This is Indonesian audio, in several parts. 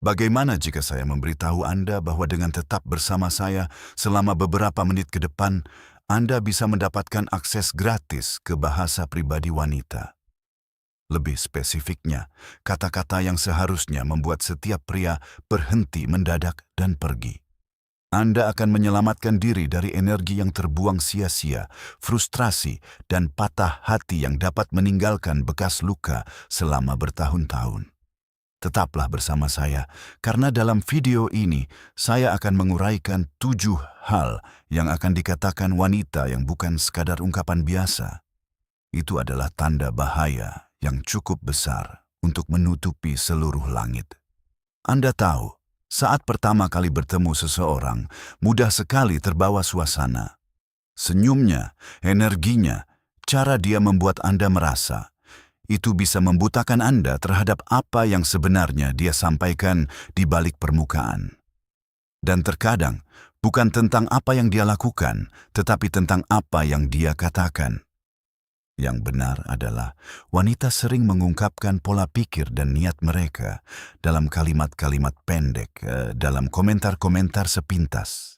Bagaimana jika saya memberitahu Anda bahwa dengan tetap bersama saya selama beberapa menit ke depan, Anda bisa mendapatkan akses gratis ke bahasa pribadi wanita? Lebih spesifiknya, kata-kata yang seharusnya membuat setiap pria berhenti mendadak dan pergi. Anda akan menyelamatkan diri dari energi yang terbuang sia-sia, frustrasi, dan patah hati yang dapat meninggalkan bekas luka selama bertahun-tahun. Tetaplah bersama saya, karena dalam video ini saya akan menguraikan 7 hal yang akan dikatakan wanita yang bukan sekadar ungkapan biasa. Itu adalah tanda bahaya yang cukup besar untuk menutupi seluruh langit. Anda tahu, saat pertama kali bertemu seseorang, mudah sekali terbawa suasana. Senyumnya, energinya, cara dia membuat Anda merasa, itu bisa membutakan Anda terhadap apa yang sebenarnya dia sampaikan di balik permukaan. Dan terkadang, bukan tentang apa yang dia lakukan, tetapi tentang apa yang dia katakan. Yang benar adalah wanita sering mengungkapkan pola pikir dan niat mereka dalam kalimat-kalimat pendek, dalam komentar-komentar sepintas.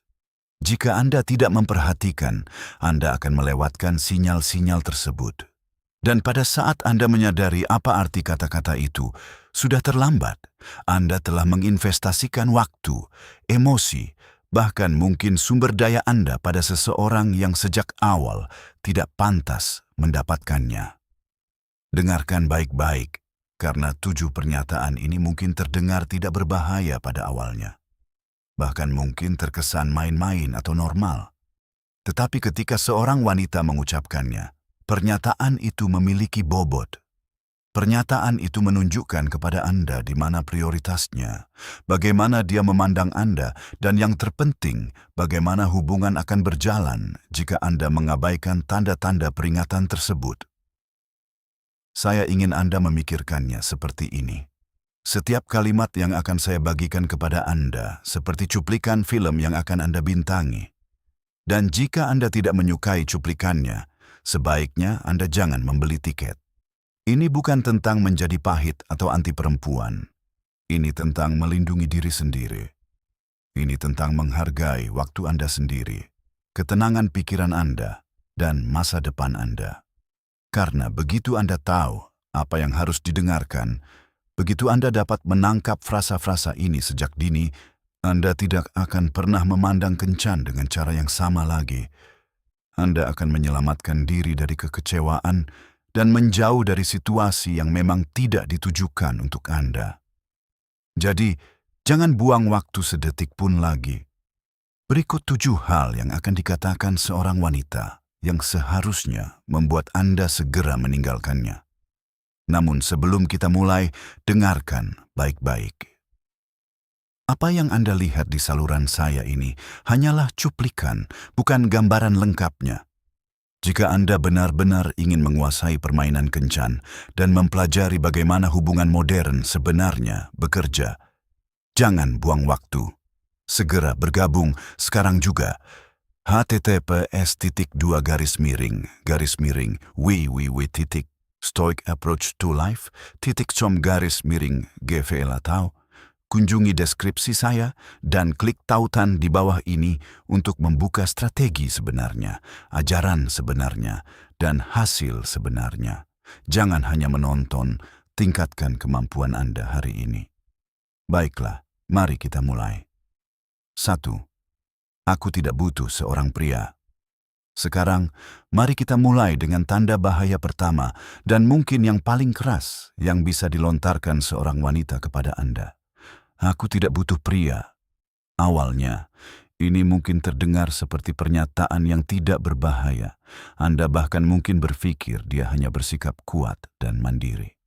Jika Anda tidak memperhatikan, Anda akan melewatkan sinyal-sinyal tersebut. Dan pada saat Anda menyadari apa arti kata-kata itu, sudah terlambat. Anda telah menginvestasikan waktu, emosi, bahkan mungkin sumber daya Anda pada seseorang yang sejak awal tidak pantas mendapatkannya. Dengarkan baik-baik, karena 7 pernyataan ini mungkin terdengar tidak berbahaya pada awalnya. Bahkan mungkin terkesan main-main atau normal. Tetapi ketika seorang wanita mengucapkannya, pernyataan itu memiliki bobot. Pernyataan itu menunjukkan kepada Anda di mana prioritasnya, bagaimana dia memandang Anda, dan yang terpenting, bagaimana hubungan akan berjalan jika Anda mengabaikan tanda-tanda peringatan tersebut. Saya ingin Anda memikirkannya seperti ini. Setiap kalimat yang akan saya bagikan kepada Anda seperti cuplikan film yang akan Anda bintangi. Dan jika Anda tidak menyukai cuplikannya, sebaiknya Anda jangan membeli tiket. Ini bukan tentang menjadi pahit atau anti perempuan. Ini tentang melindungi diri sendiri. Ini tentang menghargai waktu Anda sendiri, ketenangan pikiran Anda, dan masa depan Anda. Karena begitu Anda tahu apa yang harus didengarkan, begitu Anda dapat menangkap frasa-frasa ini sejak dini, Anda tidak akan pernah memandang kencan dengan cara yang sama lagi. Anda akan menyelamatkan diri dari kekecewaan dan menjauh dari situasi yang memang tidak ditujukan untuk Anda. Jadi, jangan buang waktu sedetik pun lagi. Berikut 7 hal yang akan dikatakan seorang wanita yang seharusnya membuat Anda segera meninggalkannya. Namun sebelum kita mulai, dengarkan baik-baik. Apa yang Anda lihat di saluran saya ini hanyalah cuplikan, bukan gambaran lengkapnya. Jika Anda benar-benar ingin menguasai permainan kencan dan mempelajari bagaimana hubungan modern sebenarnya bekerja, jangan buang waktu. Segera bergabung sekarang juga. https://www.stoicapproach2life.com/gvl atau kunjungi deskripsi saya dan klik tautan di bawah ini untuk membuka strategi sebenarnya, ajaran sebenarnya, dan hasil sebenarnya. Jangan hanya menonton, tingkatkan kemampuan Anda hari ini. Baiklah, mari kita mulai. 1. Aku tidak butuh seorang pria. Sekarang, mari kita mulai dengan tanda bahaya pertama dan mungkin yang paling keras yang bisa dilontarkan seorang wanita kepada Anda. Aku tidak butuh pria. Awalnya, ini mungkin terdengar seperti pernyataan yang tidak berbahaya. Anda bahkan mungkin berpikir dia hanya bersikap kuat dan mandiri.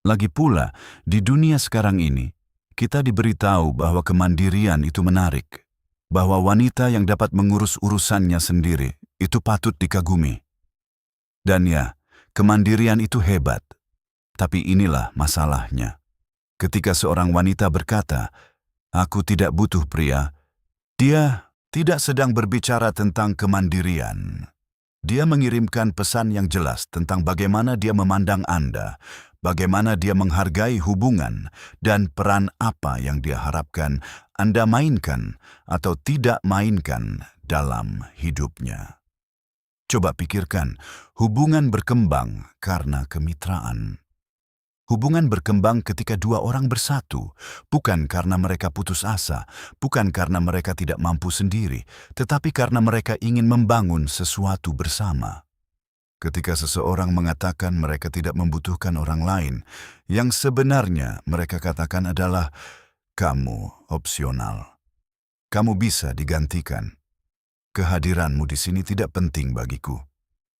Lagi pula, di dunia sekarang ini, kita diberitahu bahwa kemandirian itu menarik, bahwa wanita yang dapat mengurus urusannya sendiri itu patut dikagumi. Dan ya, kemandirian itu hebat. Tapi inilah masalahnya. Ketika seorang wanita berkata, "Aku tidak butuh pria," dia tidak sedang berbicara tentang kemandirian. Dia mengirimkan pesan yang jelas tentang bagaimana dia memandang Anda, bagaimana dia menghargai hubungan, dan peran apa yang dia harapkan Anda mainkan atau tidak mainkan dalam hidupnya. Coba pikirkan, hubungan berkembang karena kemitraan. Hubungan berkembang ketika dua orang bersatu, bukan karena mereka putus asa, bukan karena mereka tidak mampu sendiri, tetapi karena mereka ingin membangun sesuatu bersama. Ketika seseorang mengatakan mereka tidak membutuhkan orang lain, yang sebenarnya mereka katakan adalah, "Kamu opsional. Kamu bisa digantikan. Kehadiranmu di sini tidak penting bagiku."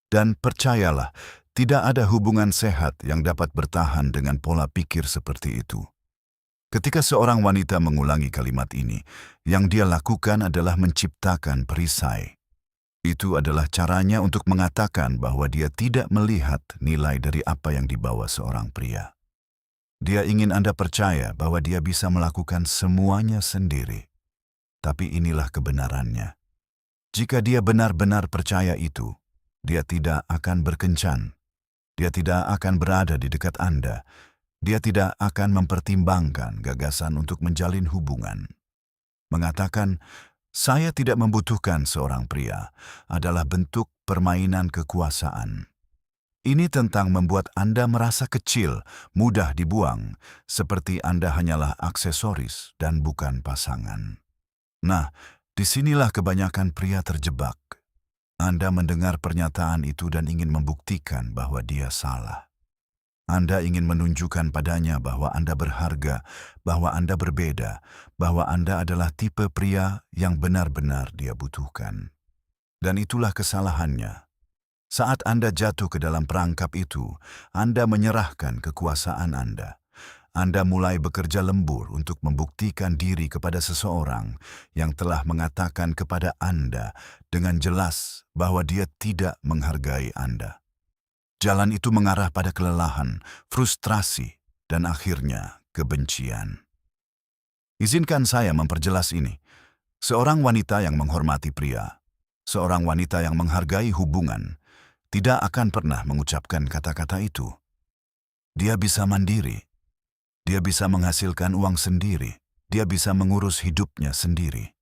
Dan percayalah, tidak ada hubungan sehat yang dapat bertahan dengan pola pikir seperti itu. Ketika seorang wanita mengulangi kalimat ini, yang dia lakukan adalah menciptakan perisai. Itu adalah caranya untuk mengatakan bahwa dia tidak melihat nilai dari apa yang dibawa seorang pria. Dia ingin Anda percaya bahwa dia bisa melakukan semuanya sendiri. Tapi inilah kebenarannya. Jika dia benar-benar percaya itu, dia tidak akan berkencan. Dia tidak akan berada di dekat Anda. Dia tidak akan mempertimbangkan gagasan untuk menjalin hubungan. Mengatakan, "Saya tidak membutuhkan seorang pria," adalah bentuk permainan kekuasaan. Ini tentang membuat Anda merasa kecil, mudah dibuang, seperti Anda hanyalah aksesoris dan bukan pasangan. Nah, disinilah kebanyakan pria terjebak. Anda mendengar pernyataan itu dan ingin membuktikan bahwa dia salah. Anda ingin menunjukkan padanya bahwa Anda berharga, bahwa Anda berbeda, bahwa Anda adalah tipe pria yang benar-benar dia butuhkan. Dan itulah kesalahannya. Saat Anda jatuh ke dalam perangkap itu, Anda menyerahkan kekuasaan Anda. Anda mulai bekerja lembur untuk membuktikan diri kepada seseorang yang telah mengatakan kepada Anda dengan jelas bahwa dia tidak menghargai Anda. Jalan itu mengarah pada kelelahan, frustrasi, dan akhirnya kebencian. Izinkan saya memperjelas ini. Seorang wanita yang menghormati pria, seorang wanita yang menghargai hubungan, tidak akan pernah mengucapkan kata-kata itu. Dia bisa mandiri. Dia bisa menghasilkan uang sendiri, dia bisa mengurus hidupnya sendiri.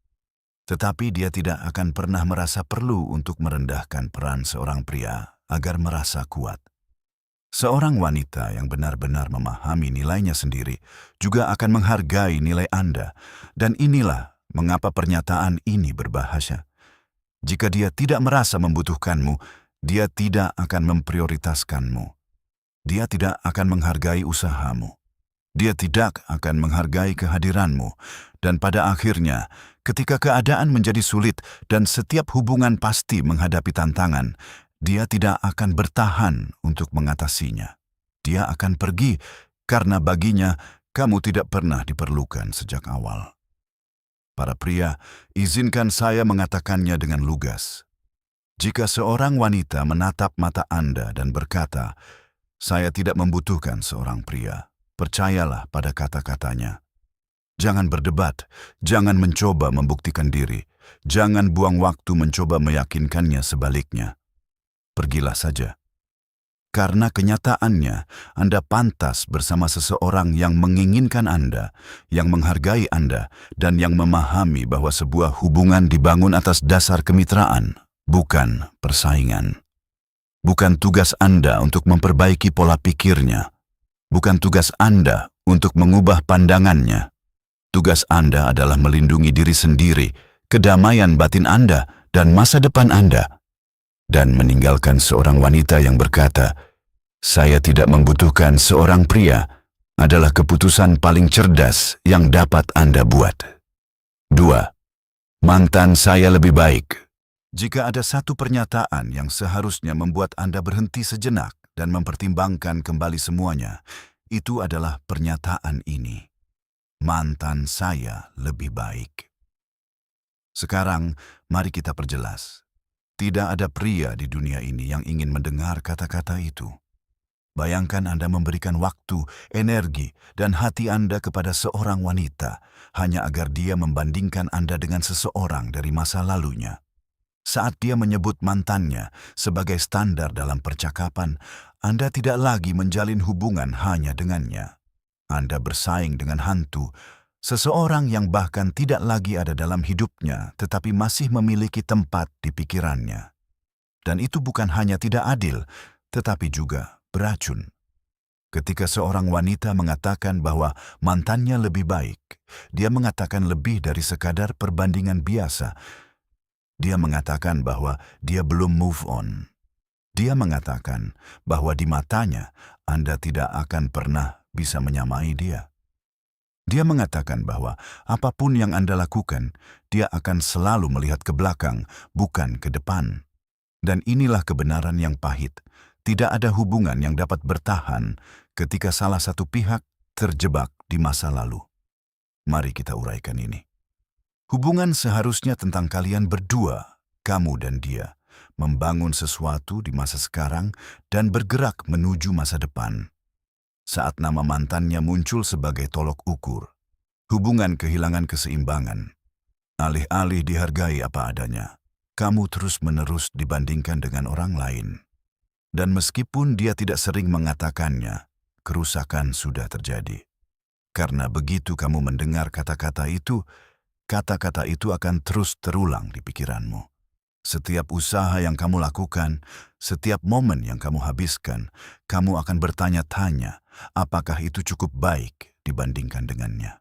Tetapi dia tidak akan pernah merasa perlu untuk merendahkan peran seorang pria agar merasa kuat. Seorang wanita yang benar-benar memahami nilainya sendiri juga akan menghargai nilai Anda, dan inilah mengapa pernyataan ini berbahaya. Jika dia tidak merasa membutuhkanmu, dia tidak akan memprioritaskanmu. Dia tidak akan menghargai usahamu. Dia tidak akan menghargai kehadiranmu, dan pada akhirnya, ketika keadaan menjadi sulit dan setiap hubungan pasti menghadapi tantangan, dia tidak akan bertahan untuk mengatasinya. Dia akan pergi karena baginya kamu tidak pernah diperlukan sejak awal. Para pria, izinkan saya mengatakannya dengan lugas. Jika seorang wanita menatap mata Anda dan berkata, "Saya tidak membutuhkan seorang pria," percayalah pada kata-katanya. Jangan berdebat, jangan mencoba membuktikan diri, jangan buang waktu mencoba meyakinkannya sebaliknya. Pergilah saja. Karena kenyataannya, Anda pantas bersama seseorang yang menginginkan Anda, yang menghargai Anda, dan yang memahami bahwa sebuah hubungan dibangun atas dasar kemitraan, bukan persaingan. Bukan tugas Anda untuk memperbaiki pola pikirnya. Bukan tugas Anda untuk mengubah pandangannya. Tugas Anda adalah melindungi diri sendiri, kedamaian batin Anda, dan masa depan Anda. Dan meninggalkan seorang wanita yang berkata, "Saya tidak membutuhkan seorang pria," adalah keputusan paling cerdas yang dapat Anda buat. 2. Mantan saya lebih baik. Jika ada satu pernyataan yang seharusnya membuat Anda berhenti sejenak dan mempertimbangkan kembali semuanya, itu adalah pernyataan ini. Mantan saya lebih baik. Sekarang, mari kita perjelas. Tidak ada pria di dunia ini yang ingin mendengar kata-kata itu. Bayangkan Anda memberikan waktu, energi, dan hati Anda kepada seorang wanita hanya agar dia membandingkan Anda dengan seseorang dari masa lalunya. Saat dia menyebut mantannya sebagai standar dalam percakapan, Anda tidak lagi menjalin hubungan hanya dengannya. Anda bersaing dengan hantu, seseorang yang bahkan tidak lagi ada dalam hidupnya tetapi masih memiliki tempat di pikirannya. Dan itu bukan hanya tidak adil, tetapi juga beracun. Ketika seorang wanita mengatakan bahwa mantannya lebih baik, dia mengatakan lebih dari sekadar perbandingan biasa. Dia mengatakan bahwa dia belum move on. Dia mengatakan bahwa di matanya Anda tidak akan pernah bisa menyamai dia. Dia mengatakan bahwa apapun yang Anda lakukan, dia akan selalu melihat ke belakang, bukan ke depan. Dan inilah kebenaran yang pahit. Tidak ada hubungan yang dapat bertahan ketika salah satu pihak terjebak di masa lalu. Mari kita uraikan ini. Hubungan seharusnya tentang kalian berdua, kamu dan dia, membangun sesuatu di masa sekarang dan bergerak menuju masa depan. Saat nama mantannya muncul sebagai tolok ukur, hubungan kehilangan keseimbangan. Alih-alih dihargai apa adanya, kamu terus-menerus dibandingkan dengan orang lain. Dan meskipun dia tidak sering mengatakannya, kerusakan sudah terjadi. Karena begitu kamu mendengar kata-kata itu akan terus terulang di pikiranmu. Setiap usaha yang kamu lakukan, setiap momen yang kamu habiskan, kamu akan bertanya-tanya apakah itu cukup baik dibandingkan dengannya.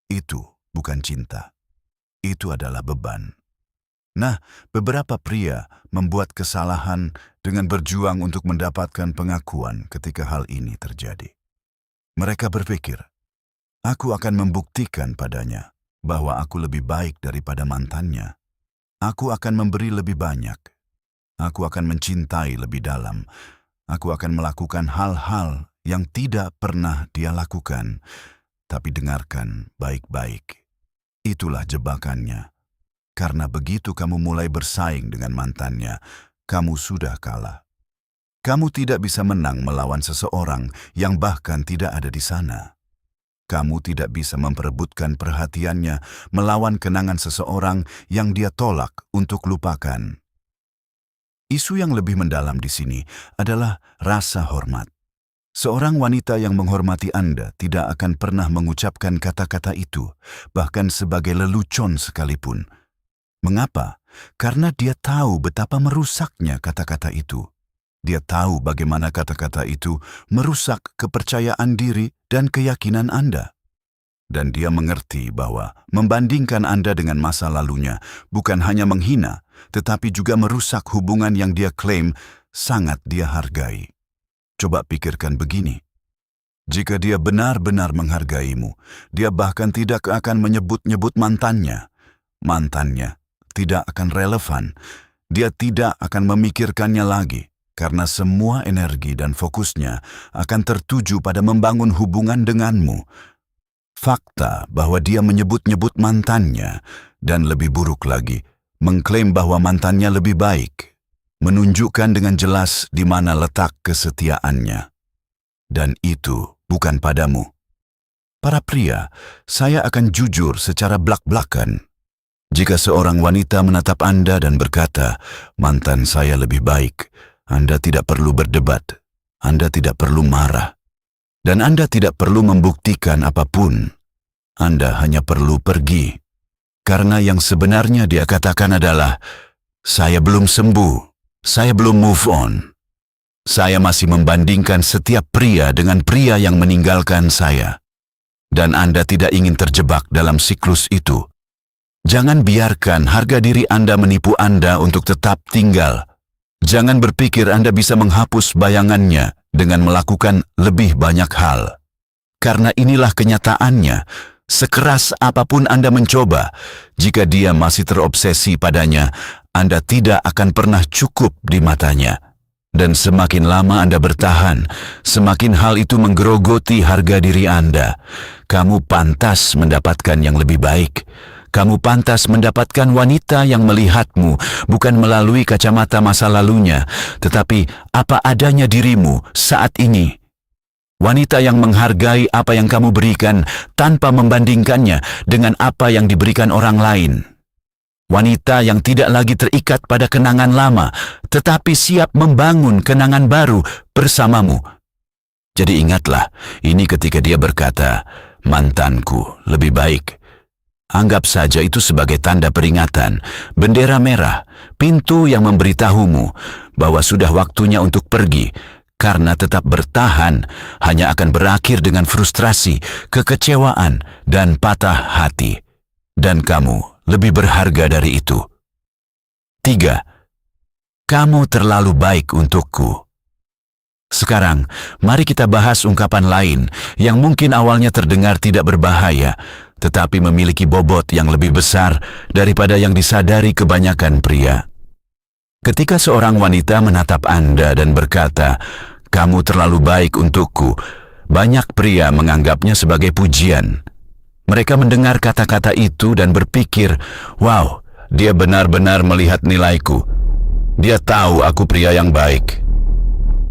Itu bukan cinta. Itu adalah beban. Nah, beberapa pria membuat kesalahan dengan berjuang untuk mendapatkan pengakuan ketika hal ini terjadi. Mereka berpikir, aku akan membuktikan padanya bahwa aku lebih baik daripada mantannya. Aku akan memberi lebih banyak. Aku akan mencintai lebih dalam. Aku akan melakukan hal-hal yang tidak pernah dia lakukan. Tapi dengarkan baik-baik. Itulah jebakannya. Karena begitu kamu mulai bersaing dengan mantannya, kamu sudah kalah. Kamu tidak bisa menang melawan seseorang yang bahkan tidak ada di sana. Kamu tidak bisa memperebutkan perhatiannya melawan kenangan seseorang yang dia tolak untuk lupakan. Isu yang lebih mendalam di sini adalah rasa hormat. Seorang wanita yang menghormati Anda tidak akan pernah mengucapkan kata-kata itu, bahkan sebagai lelucon sekalipun. Mengapa? Karena dia tahu betapa merusaknya kata-kata itu. Dia tahu bagaimana kata-kata itu merusak kepercayaan diri dan keyakinan Anda. Dan dia mengerti bahwa membandingkan Anda dengan masa lalunya bukan hanya menghina, tetapi juga merusak hubungan yang dia klaim sangat dia hargai. Coba pikirkan begini. Jika dia benar-benar menghargaimu, dia bahkan tidak akan menyebut-nyebut mantannya. Mantannya tidak akan relevan. Dia tidak akan memikirkannya lagi. Karena semua energi dan fokusnya akan tertuju pada membangun hubungan denganmu. Fakta bahwa dia menyebut-nyebut mantannya dan lebih buruk lagi, mengklaim bahwa mantannya lebih baik, menunjukkan dengan jelas di mana letak kesetiaannya. Dan itu bukan padamu. Para pria, saya akan jujur secara blak-blakan. Jika seorang wanita menatap Anda dan berkata, mantan saya lebih baik, Anda tidak perlu berdebat, Anda tidak perlu marah, dan Anda tidak perlu membuktikan apapun. Anda hanya perlu pergi. Karena yang sebenarnya dia katakan adalah, saya belum sembuh, saya belum move on. Saya masih membandingkan setiap pria dengan pria yang meninggalkan saya. Dan Anda tidak ingin terjebak dalam siklus itu. Jangan biarkan harga diri Anda menipu Anda untuk tetap tinggal. Jangan berpikir Anda bisa menghapus bayangannya dengan melakukan lebih banyak hal. Karena inilah kenyataannya, sekeras apapun Anda mencoba, jika dia masih terobsesi padanya, Anda tidak akan pernah cukup di matanya. Dan semakin lama Anda bertahan, semakin hal itu menggerogoti harga diri Anda. Kamu pantas mendapatkan yang lebih baik. Kamu pantas mendapatkan wanita yang melihatmu bukan melalui kacamata masa lalunya, tetapi apa adanya dirimu saat ini. Wanita yang menghargai apa yang kamu berikan tanpa membandingkannya dengan apa yang diberikan orang lain. Wanita yang tidak lagi terikat pada kenangan lama, tetapi siap membangun kenangan baru bersamamu. Jadi ingatlah, ini ketika dia berkata, mantanku lebih baik. Anggap saja itu sebagai tanda peringatan, bendera merah, pintu yang memberitahumu bahwa sudah waktunya untuk pergi, karena tetap bertahan hanya akan berakhir dengan frustrasi, kekecewaan, dan patah hati. Dan kamu lebih berharga dari itu. 3. Kamu terlalu baik untukku. Sekarang, mari kita bahas ungkapan lain yang mungkin awalnya terdengar tidak berbahaya, tetapi memiliki bobot yang lebih besar daripada yang disadari kebanyakan pria. Ketika seorang wanita menatap Anda dan berkata, "Kamu terlalu baik untukku," banyak pria menganggapnya sebagai pujian. Mereka mendengar kata-kata itu dan berpikir, "Wow, dia benar-benar melihat nilaiku. Dia tahu aku pria yang baik."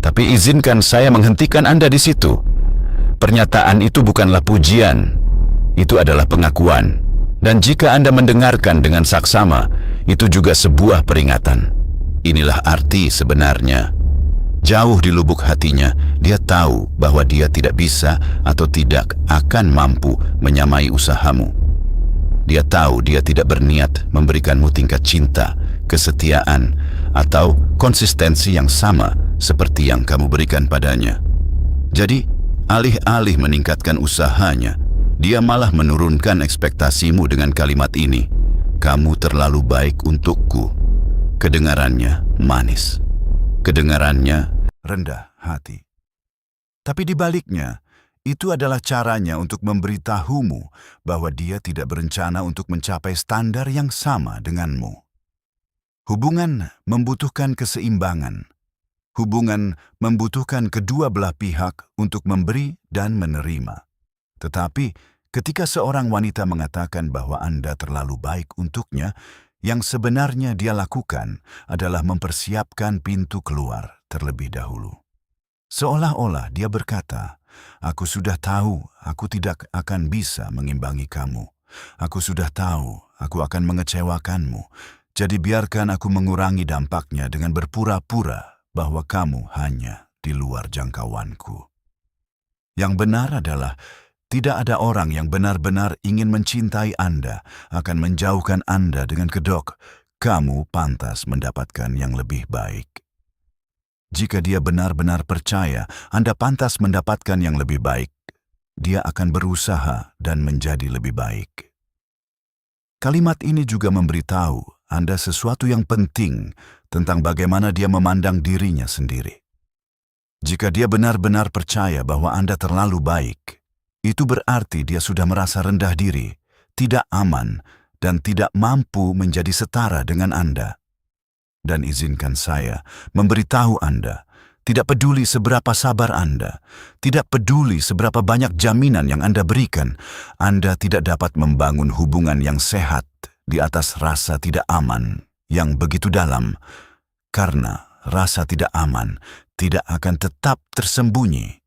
Tapi izinkan saya menghentikan Anda di situ. Pernyataan itu bukanlah pujian. Itu adalah pengakuan. Dan jika Anda mendengarkan dengan saksama, itu juga sebuah peringatan. Inilah arti sebenarnya. Jauh di lubuk hatinya, dia tahu bahwa dia tidak bisa atau tidak akan mampu menyamai usahamu. Dia tahu dia tidak berniat memberikanmu tingkat cinta, kesetiaan, atau konsistensi yang sama seperti yang kamu berikan padanya. Jadi, alih-alih meningkatkan usahanya, dia malah menurunkan ekspektasimu dengan kalimat ini, "Kamu terlalu baik untukku." Kedengarannya manis. Kedengarannya rendah hati. Tapi di baliknya, itu adalah caranya untuk memberitahumu bahwa dia tidak berencana untuk mencapai standar yang sama denganmu. Hubungan membutuhkan keseimbangan. Hubungan membutuhkan kedua belah pihak untuk memberi dan menerima. Tetapi ketika seorang wanita mengatakan bahwa Anda terlalu baik untuknya, yang sebenarnya dia lakukan adalah mempersiapkan pintu keluar terlebih dahulu. Seolah-olah dia berkata, "Aku sudah tahu aku tidak akan bisa mengimbangi kamu. Aku sudah tahu aku akan mengecewakanmu. Jadi biarkan aku mengurangi dampaknya dengan berpura-pura bahwa kamu hanya di luar jangkauanku." Yang benar adalah, tidak ada orang yang benar-benar ingin mencintai Anda akan menjauhkan Anda dengan kedok, "Kamu pantas mendapatkan yang lebih baik." Jika dia benar-benar percaya Anda pantas mendapatkan yang lebih baik, dia akan berusaha dan menjadi lebih baik. Kalimat ini juga memberitahu Anda sesuatu yang penting tentang bagaimana dia memandang dirinya sendiri. Jika dia benar-benar percaya bahwa Anda terlalu baik, itu berarti dia sudah merasa rendah diri, tidak aman, dan tidak mampu menjadi setara dengan Anda. Dan izinkan saya memberitahu Anda, tidak peduli seberapa sabar Anda, tidak peduli seberapa banyak jaminan yang Anda berikan, Anda tidak dapat membangun hubungan yang sehat di atas rasa tidak aman yang begitu dalam, karena rasa tidak aman tidak akan tetap tersembunyi.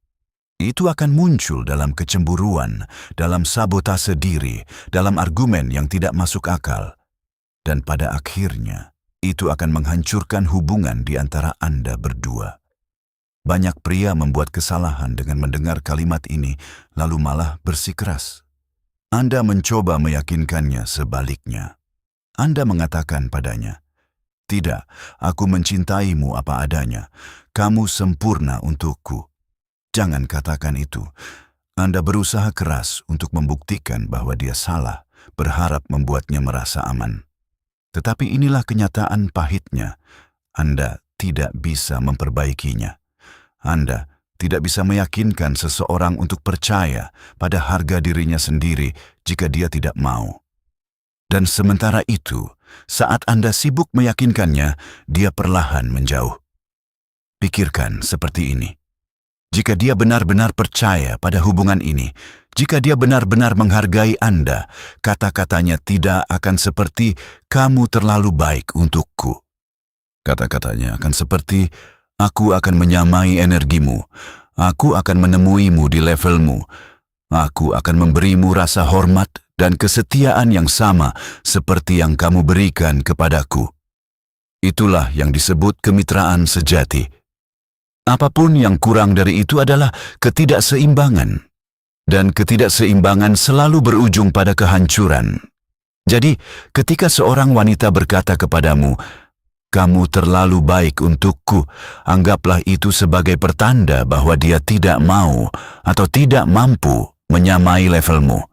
Itu akan muncul dalam kecemburuan, dalam sabotase diri, dalam argumen yang tidak masuk akal. Dan pada akhirnya, itu akan menghancurkan hubungan di antara Anda berdua. Banyak pria membuat kesalahan dengan mendengar kalimat ini, lalu malah bersikeras. Anda mencoba meyakinkannya sebaliknya. Anda mengatakan padanya, "Tidak, aku mencintaimu apa adanya. Kamu sempurna untukku." Jangan katakan itu. Anda berusaha keras untuk membuktikan bahwa dia salah, berharap membuatnya merasa aman. Tetapi inilah kenyataan pahitnya. Anda tidak bisa memperbaikinya. Anda tidak bisa meyakinkan seseorang untuk percaya pada harga dirinya sendiri jika dia tidak mau. Dan sementara itu, saat Anda sibuk meyakinkannya, dia perlahan menjauh. Pikirkan seperti ini. Jika dia benar-benar percaya pada hubungan ini, jika dia benar-benar menghargai Anda, kata-katanya tidak akan seperti, "Kamu terlalu baik untukku." Kata-katanya akan seperti, "Aku akan menyamai energimu. Aku akan menemuimu di levelmu. Aku akan memberimu rasa hormat dan kesetiaan yang sama seperti yang kamu berikan kepadaku. Itulah yang disebut kemitraan sejati. Apapun yang kurang dari itu adalah ketidakseimbangan. Dan ketidakseimbangan selalu berujung pada kehancuran. Jadi, ketika seorang wanita berkata kepadamu, "Kamu terlalu baik untukku," anggaplah itu sebagai pertanda bahwa dia tidak mau atau tidak mampu menyamai levelmu.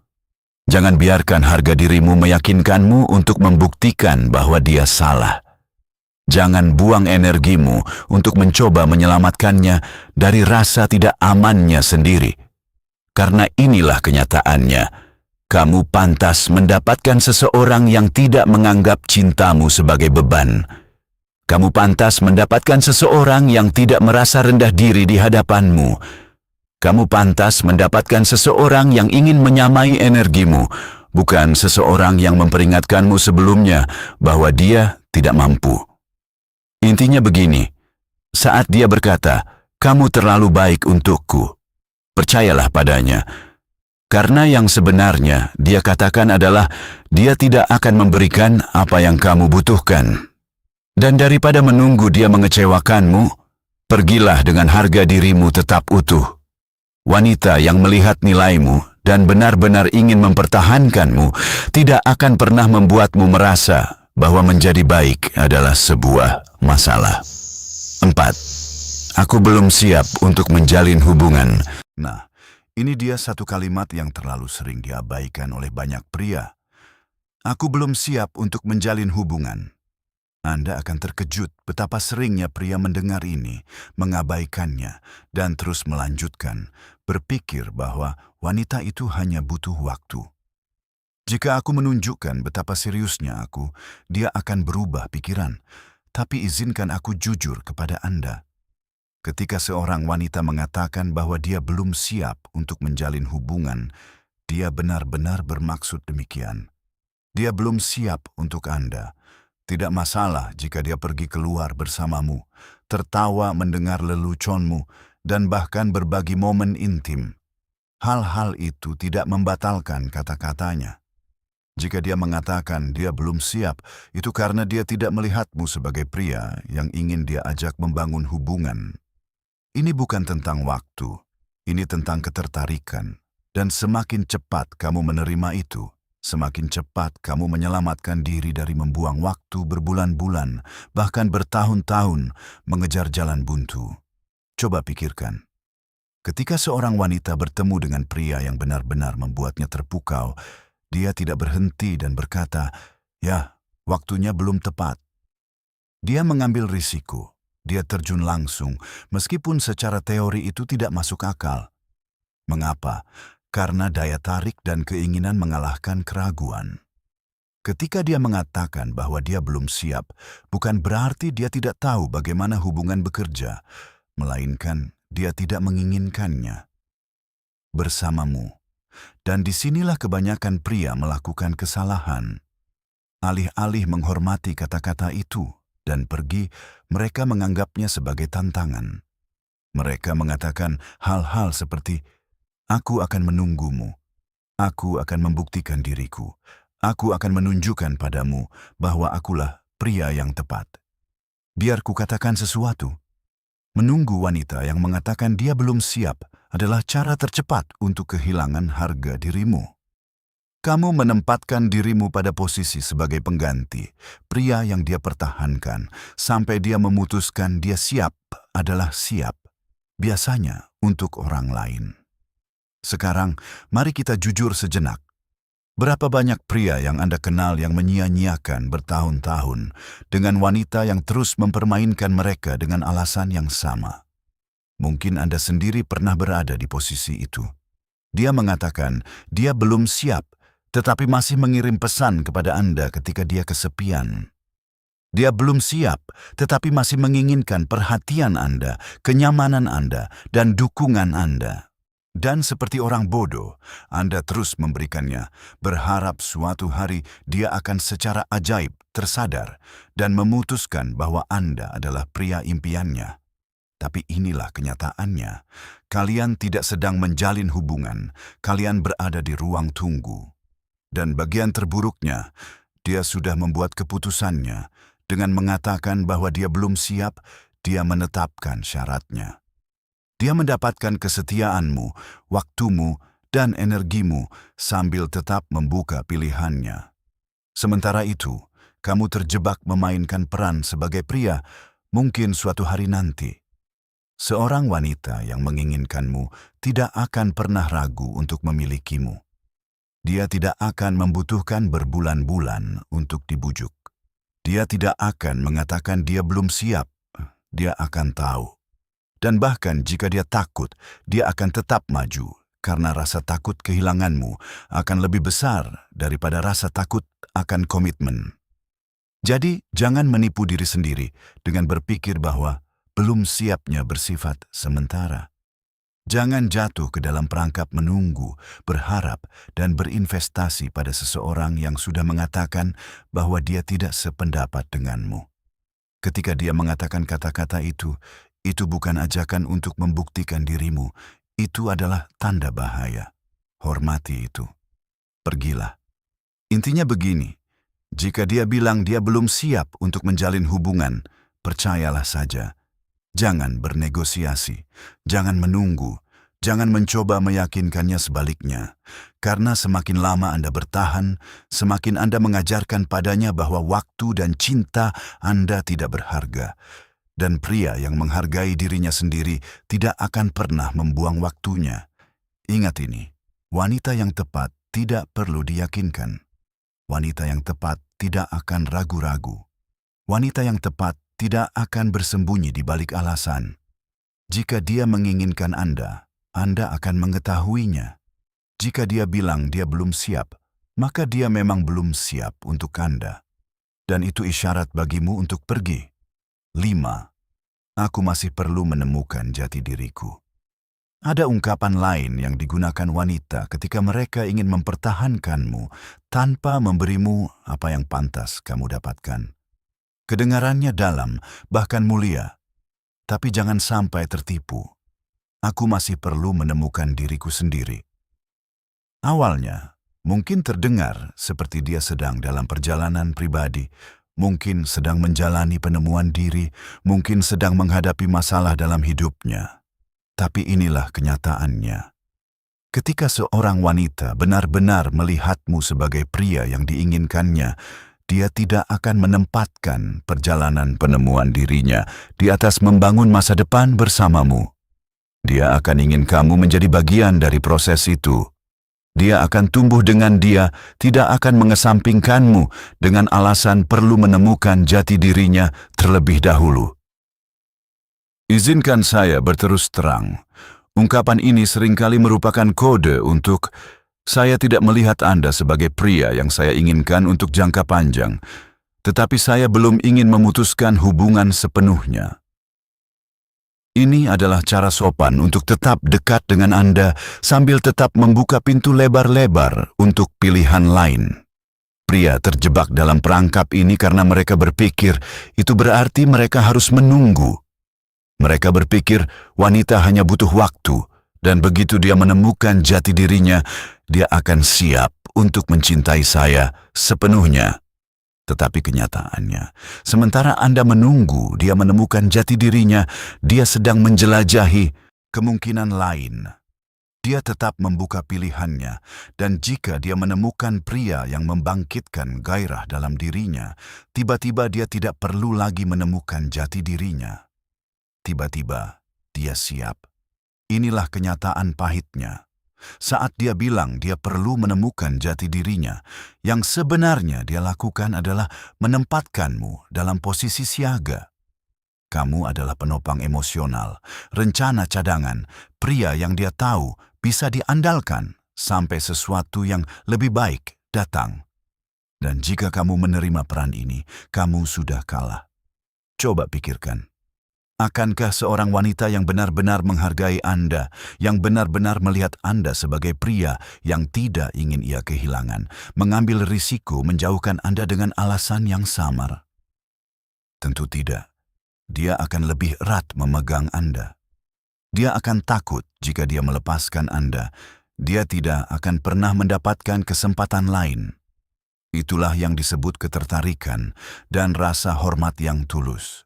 Jangan biarkan harga dirimu meyakinkanmu untuk membuktikan bahwa dia salah. Jangan buang energimu untuk mencoba menyelamatkannya dari rasa tidak amannya sendiri. Karena inilah kenyataannya, kamu pantas mendapatkan seseorang yang tidak menganggap cintamu sebagai beban. Kamu pantas mendapatkan seseorang yang tidak merasa rendah diri di hadapanmu. Kamu pantas mendapatkan seseorang yang ingin menyamai energimu, bukan seseorang yang memperingatkanmu sebelumnya bahwa dia tidak mampu. Intinya begini, saat dia berkata, "Kamu terlalu baik untukku," percayalah padanya. Karena yang sebenarnya dia katakan adalah dia tidak akan memberikan apa yang kamu butuhkan. Dan daripada menunggu dia mengecewakanmu, pergilah dengan harga dirimu tetap utuh. Wanita yang melihat nilaimu dan benar-benar ingin mempertahankanmu tidak akan pernah membuatmu merasa bahwa menjadi baik adalah sebuah masalah. 4. Aku belum siap untuk menjalin hubungan. Nah, ini dia satu kalimat yang terlalu sering diabaikan oleh banyak pria. Aku belum siap untuk menjalin hubungan. Anda akan terkejut betapa seringnya pria mendengar ini, mengabaikannya, dan terus melanjutkan, berpikir bahwa wanita itu hanya butuh waktu. Jika aku menunjukkan betapa seriusnya aku, dia akan berubah pikiran. Tapi izinkan aku jujur kepada Anda. Ketika seorang wanita mengatakan bahwa dia belum siap untuk menjalin hubungan, dia benar-benar bermaksud demikian. Dia belum siap untuk Anda. Tidak masalah jika dia pergi keluar bersamamu, tertawa mendengar leluconmu, dan bahkan berbagi momen intim. Hal-hal itu tidak membatalkan kata-katanya. Jika dia mengatakan dia belum siap, itu karena dia tidak melihatmu sebagai pria yang ingin dia ajak membangun hubungan. Ini bukan tentang waktu, ini tentang ketertarikan. Dan semakin cepat kamu menerima itu, semakin cepat kamu menyelamatkan diri dari membuang waktu berbulan-bulan, bahkan bertahun-tahun mengejar jalan buntu. Coba pikirkan. Ketika seorang wanita bertemu dengan pria yang benar-benar membuatnya terpukau, dia tidak berhenti dan berkata, "Ya, waktunya belum tepat." Dia mengambil risiko. Dia terjun langsung, meskipun secara teori itu tidak masuk akal. Mengapa? Karena daya tarik dan keinginan mengalahkan keraguan. Ketika dia mengatakan bahwa dia belum siap, bukan berarti dia tidak tahu bagaimana hubungan bekerja, melainkan dia tidak menginginkannya bersamamu. Dan disinilah kebanyakan pria melakukan kesalahan. Alih-alih menghormati kata-kata itu dan pergi, mereka menganggapnya sebagai tantangan. Mereka mengatakan hal-hal seperti, "Aku akan menunggumu. Aku akan membuktikan diriku. Aku akan menunjukkan padamu bahwa akulah pria yang tepat." Biar kukatakan sesuatu. Menunggu wanita yang mengatakan dia belum siap adalah cara tercepat untuk kehilangan harga dirimu. Kamu menempatkan dirimu pada posisi sebagai pengganti, pria yang dia pertahankan, sampai dia memutuskan dia siap adalah siap, biasanya untuk orang lain. Sekarang, mari kita jujur sejenak. Berapa banyak pria yang Anda kenal yang menyia-nyiakan bertahun-tahun dengan wanita yang terus mempermainkan mereka dengan alasan yang sama? Mungkin Anda sendiri pernah berada di posisi itu. Dia mengatakan dia belum siap, tetapi masih mengirim pesan kepada Anda ketika dia kesepian. Dia belum siap, tetapi masih menginginkan perhatian Anda, kenyamanan Anda, dan dukungan Anda. Dan seperti orang bodoh, Anda terus memberikannya, berharap suatu hari dia akan secara ajaib tersadar dan memutuskan bahwa Anda adalah pria impiannya. Tapi inilah kenyataannya. Kalian tidak sedang menjalin hubungan, kalian berada di ruang tunggu. Dan bagian terburuknya, dia sudah membuat keputusannya dengan mengatakan bahwa dia belum siap. Dia menetapkan syaratnya. Dia mendapatkan kesetiaanmu, waktumu, dan energimu sambil tetap membuka pilihannya. Sementara itu, kamu terjebak memainkan peran sebagai pria, mungkin suatu hari nanti. Seorang wanita yang menginginkanmu tidak akan pernah ragu untuk memilikimu. Dia tidak akan membutuhkan berbulan-bulan untuk dibujuk. Dia tidak akan mengatakan dia belum siap. Dia akan tahu. Dan bahkan jika dia takut, dia akan tetap maju karena rasa takut kehilanganmu akan lebih besar daripada rasa takut akan komitmen. Jadi, jangan menipu diri sendiri dengan berpikir bahwa belum siapnya bersifat sementara. Jangan jatuh ke dalam perangkap menunggu, berharap, dan berinvestasi pada seseorang yang sudah mengatakan bahwa dia tidak sependapat denganmu. Ketika dia mengatakan kata-kata itu bukan ajakan untuk membuktikan dirimu. Itu adalah tanda bahaya. Hormati itu. Pergilah. Intinya begini, jika dia bilang dia belum siap untuk menjalin hubungan, percayalah saja. Jangan bernegosiasi, jangan menunggu, jangan mencoba meyakinkannya sebaliknya. Karena semakin lama Anda bertahan, semakin Anda mengajarkan padanya bahwa waktu dan cinta Anda tidak berharga. Dan pria yang menghargai dirinya sendiri tidak akan pernah membuang waktunya. Ingat ini, wanita yang tepat tidak perlu diyakinkan. Wanita yang tepat tidak akan ragu-ragu. Wanita yang tepat tidak akan bersembunyi di balik alasan. Jika dia menginginkan Anda akan mengetahuinya. Jika dia bilang dia belum siap, maka dia memang belum siap untuk Anda. Dan itu isyarat bagimu untuk pergi. 5. Aku masih perlu menemukan jati diriku. Ada ungkapan lain yang digunakan wanita ketika mereka ingin mempertahankanmu tanpa memberimu apa yang pantas kamu dapatkan. Kedengarannya dalam, bahkan mulia. Tapi jangan sampai tertipu. Aku masih perlu menemukan diriku sendiri. Awalnya, mungkin terdengar seperti dia sedang dalam perjalanan pribadi, mungkin sedang menjalani penemuan diri, mungkin sedang menghadapi masalah dalam hidupnya. Tapi inilah kenyataannya. Ketika seorang wanita benar-benar melihatmu sebagai pria yang diinginkannya, dia tidak akan menempatkan perjalanan penemuan dirinya di atas membangun masa depan bersamamu. Dia akan ingin kamu menjadi bagian dari proses itu. Dia akan tumbuh dengan dia, tidak akan mengesampingkanmu dengan alasan perlu menemukan jati dirinya terlebih dahulu. Izinkan saya berterus terang. Ungkapan ini seringkali merupakan kode untuk saya tidak melihat Anda sebagai pria yang saya inginkan untuk jangka panjang, tetapi saya belum ingin memutuskan hubungan sepenuhnya. Ini adalah cara sopan untuk tetap dekat dengan Anda sambil tetap membuka pintu lebar-lebar untuk pilihan lain. Pria terjebak dalam perangkap ini karena mereka berpikir itu berarti mereka harus menunggu. Mereka berpikir wanita hanya butuh waktu, dan begitu dia menemukan jati dirinya, dia akan siap untuk mencintai saya sepenuhnya. Tetapi kenyataannya, sementara Anda menunggu dia menemukan jati dirinya, dia sedang menjelajahi kemungkinan lain. Dia tetap membuka pilihannya, dan jika dia menemukan pria yang membangkitkan gairah dalam dirinya, tiba-tiba dia tidak perlu lagi menemukan jati dirinya. Tiba-tiba dia siap. Inilah kenyataan pahitnya. Saat dia bilang dia perlu menemukan jati dirinya, yang sebenarnya dia lakukan adalah menempatkanmu dalam posisi siaga. Kamu adalah penopang emosional, rencana cadangan, pria yang dia tahu bisa diandalkan sampai sesuatu yang lebih baik datang. Dan jika kamu menerima peran ini, kamu sudah kalah. Coba pikirkan. Akankah seorang wanita yang benar-benar menghargai Anda, yang benar-benar melihat Anda sebagai pria yang tidak ingin ia kehilangan, mengambil risiko menjauhkan Anda dengan alasan yang samar? Tentu tidak. Dia akan lebih erat memegang Anda. Dia akan takut jika dia melepaskan Anda. dia tidak akan pernah mendapatkan kesempatan lain. Itulah yang disebut ketertarikan dan rasa hormat yang tulus.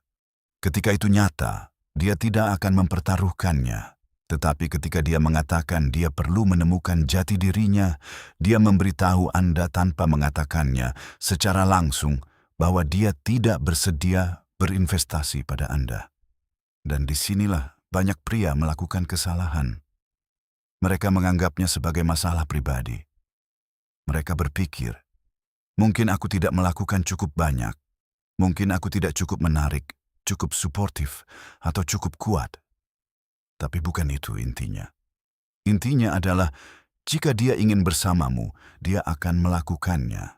Ketika itu nyata, dia tidak akan mempertaruhkannya. Tetapi ketika dia mengatakan dia perlu menemukan jati dirinya, dia memberitahu Anda tanpa mengatakannya secara langsung bahwa dia tidak bersedia berinvestasi pada Anda. Dan disinilah banyak pria melakukan kesalahan. Mereka menganggapnya sebagai masalah pribadi. Mereka berpikir, mungkin aku tidak melakukan cukup banyak, mungkin aku tidak cukup menarik, cukup suportif, atau cukup kuat. Tapi bukan itu intinya. Intinya adalah, jika dia ingin bersamamu, dia akan melakukannya.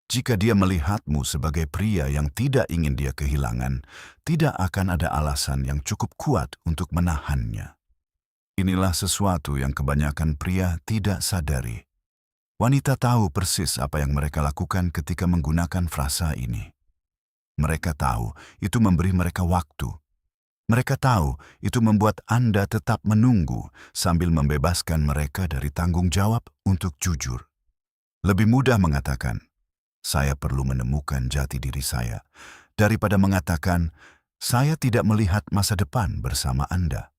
Jika dia melihatmu sebagai pria yang tidak ingin dia kehilangan, tidak akan ada alasan yang cukup kuat untuk menahannya. Inilah sesuatu yang kebanyakan pria tidak sadari. Wanita tahu persis apa yang mereka lakukan ketika menggunakan frasa ini. Mereka tahu itu memberi mereka waktu. Mereka tahu itu membuat Anda tetap menunggu sambil membebaskan mereka dari tanggung jawab untuk jujur. Lebih mudah mengatakan, saya perlu menemukan jati diri saya, daripada mengatakan, saya tidak melihat masa depan bersama Anda.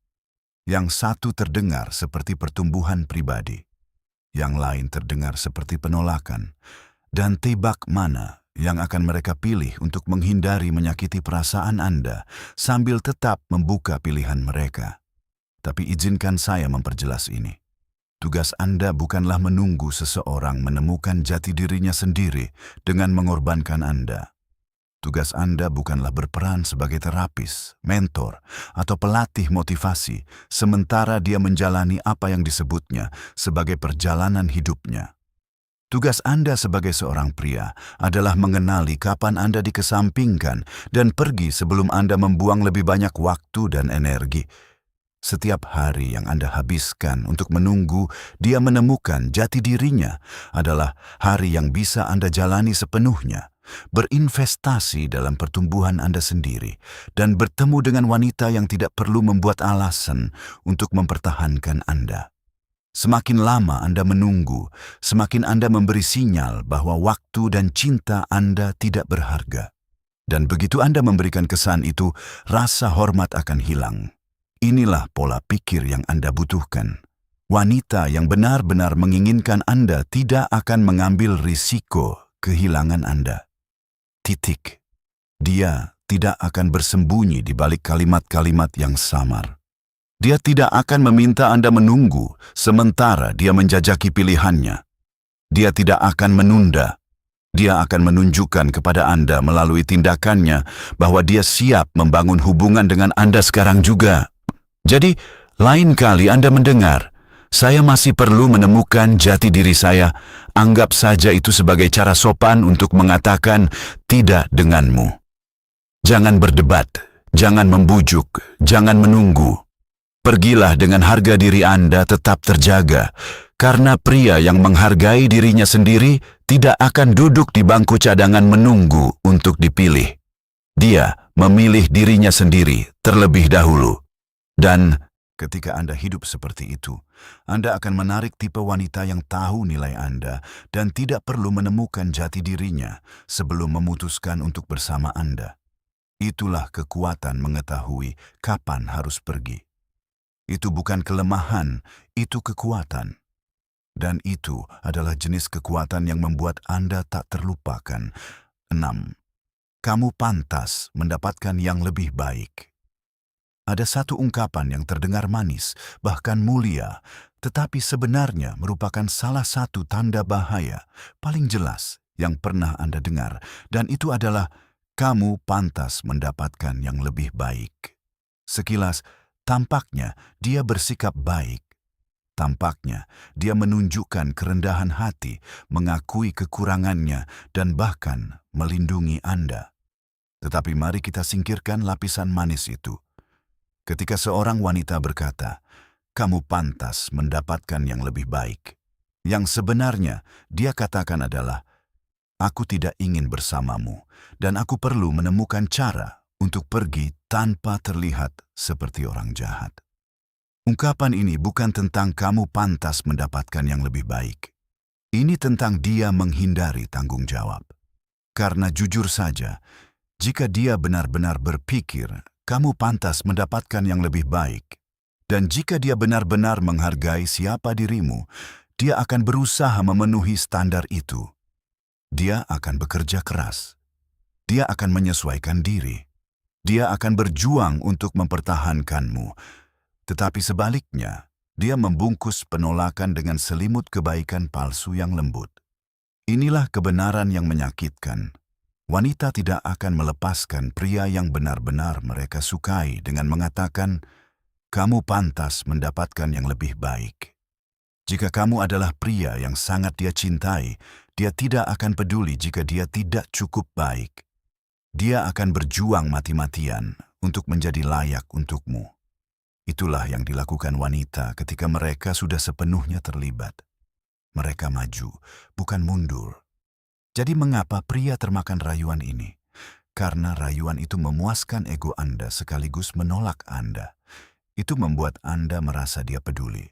Yang satu terdengar seperti pertumbuhan pribadi, yang lain terdengar seperti penolakan, dan tebak mana yang akan mereka pilih untuk menghindari menyakiti perasaan Anda sambil tetap membuka pilihan mereka. Tapi izinkan saya memperjelas ini. Tugas Anda bukanlah menunggu seseorang menemukan jati dirinya sendiri dengan mengorbankan Anda. Tugas Anda bukanlah berperan sebagai terapis, mentor, atau pelatih motivasi, sementara dia menjalani apa yang disebutnya sebagai perjalanan hidupnya. Tugas Anda sebagai seorang pria adalah mengenali kapan Anda dikesampingkan dan pergi sebelum Anda membuang lebih banyak waktu dan energi. Setiap hari yang Anda habiskan untuk menunggu dia menemukan jati dirinya adalah hari yang bisa Anda jalani sepenuhnya, berinvestasi dalam pertumbuhan Anda sendiri, dan bertemu dengan wanita yang tidak perlu membuat alasan untuk mempertahankan Anda. Semakin lama Anda menunggu, semakin Anda memberi sinyal bahwa waktu dan cinta Anda tidak berharga. Dan begitu Anda memberikan kesan itu, rasa hormat akan hilang. Inilah pola pikir yang Anda butuhkan. Wanita yang benar-benar menginginkan Anda tidak akan mengambil risiko kehilangan Anda. Titik. Dia tidak akan bersembunyi di balik kalimat-kalimat yang samar. Dia tidak akan meminta Anda menunggu sementara dia menjajaki pilihannya. Dia tidak akan menunda. Dia akan menunjukkan kepada Anda melalui tindakannya bahwa dia siap membangun hubungan dengan Anda sekarang juga. Jadi, lain kali Anda mendengar, saya masih perlu menemukan jati diri saya, anggap saja itu sebagai cara sopan untuk mengatakan tidak denganmu. Jangan berdebat, jangan membujuk, jangan menunggu. Pergilah dengan harga diri Anda tetap terjaga, karena pria yang menghargai dirinya sendiri tidak akan duduk di bangku cadangan menunggu untuk dipilih. Dia memilih dirinya sendiri terlebih dahulu. Dan ketika Anda hidup seperti itu, Anda akan menarik tipe wanita yang tahu nilai Anda dan tidak perlu menemukan jati dirinya sebelum memutuskan untuk bersama Anda. Itulah kekuatan mengetahui kapan harus pergi. Itu bukan kelemahan, itu kekuatan. Dan itu adalah jenis kekuatan yang membuat Anda tak terlupakan. 6. Kamu pantas mendapatkan yang lebih baik. Ada satu ungkapan yang terdengar manis, bahkan mulia, tetapi sebenarnya merupakan salah satu tanda bahaya paling jelas yang pernah Anda dengar, dan itu adalah kamu pantas mendapatkan yang lebih baik. Sekilas, tampaknya dia bersikap baik. Tampaknya dia menunjukkan kerendahan hati, mengakui kekurangannya, dan bahkan melindungi Anda. Tetapi mari kita singkirkan lapisan manis itu. Ketika seorang wanita berkata, kamu pantas mendapatkan yang lebih baik, yang sebenarnya dia katakan adalah, aku tidak ingin bersamamu, dan aku perlu menemukan cara untuk pergi tanpa terlihat seperti orang jahat. Ungkapan ini bukan tentang kamu pantas mendapatkan yang lebih baik. Ini tentang dia menghindari tanggung jawab. Karena jujur saja, jika dia benar-benar berpikir kamu pantas mendapatkan yang lebih baik, dan jika dia benar-benar menghargai siapa dirimu, dia akan berusaha memenuhi standar itu. Dia akan bekerja keras. Dia akan menyesuaikan diri. Dia akan berjuang untuk mempertahankanmu. Tetapi sebaliknya, dia membungkus penolakan dengan selimut kebaikan palsu yang lembut. Inilah kebenaran yang menyakitkan. Wanita tidak akan melepaskan pria yang benar-benar mereka sukai dengan mengatakan, "Kamu pantas mendapatkan yang lebih baik." Jika kamu adalah pria yang sangat dia cintai, dia tidak akan peduli jika dia tidak cukup baik. Dia akan berjuang mati-matian untuk menjadi layak untukmu. Itulah yang dilakukan wanita ketika mereka sudah sepenuhnya terlibat. Mereka maju, bukan mundur. Jadi mengapa pria termakan rayuan ini? Karena rayuan itu memuaskan ego Anda sekaligus menolak Anda. Itu membuat Anda merasa dia peduli.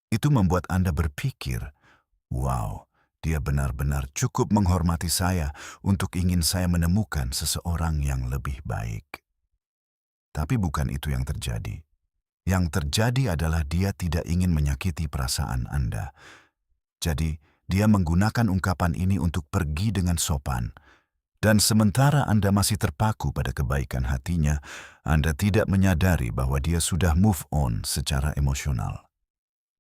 Itu membuat Anda berpikir, wow, dia benar-benar cukup menghormati saya untuk ingin saya menemukan seseorang yang lebih baik. Tapi bukan itu yang terjadi. Yang terjadi adalah dia tidak ingin menyakiti perasaan Anda. Jadi, dia menggunakan ungkapan ini untuk pergi dengan sopan. Dan sementara Anda masih terpaku pada kebaikan hatinya, Anda tidak menyadari bahwa dia sudah move on secara emosional.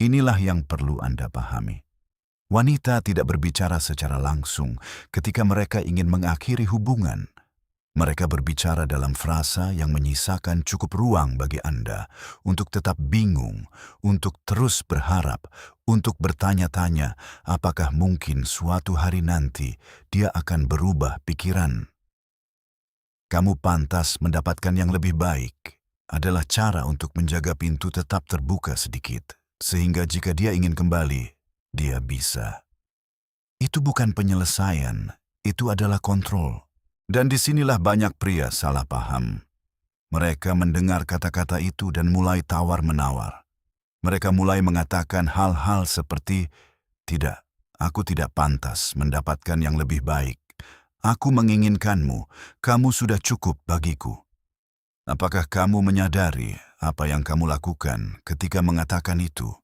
Inilah yang perlu Anda pahami. Wanita tidak berbicara secara langsung ketika mereka ingin mengakhiri hubungan. Mereka berbicara dalam frasa yang menyisakan cukup ruang bagi Anda untuk tetap bingung, untuk terus berharap, untuk bertanya-tanya apakah mungkin suatu hari nanti dia akan berubah pikiran. Kamu pantas mendapatkan yang lebih baik adalah cara untuk menjaga pintu tetap terbuka sedikit, sehingga jika dia ingin kembali, dia bisa. Itu bukan penyelesaian, itu adalah kontrol. Dan disinilah banyak pria salah paham. Mereka mendengar kata-kata itu dan mulai tawar-menawar. Mereka mulai mengatakan hal-hal seperti, "Tidak, aku tidak pantas mendapatkan yang lebih baik. Aku menginginkanmu, kamu sudah cukup bagiku." Apakah kamu menyadari apa yang kamu lakukan ketika mengatakan itu?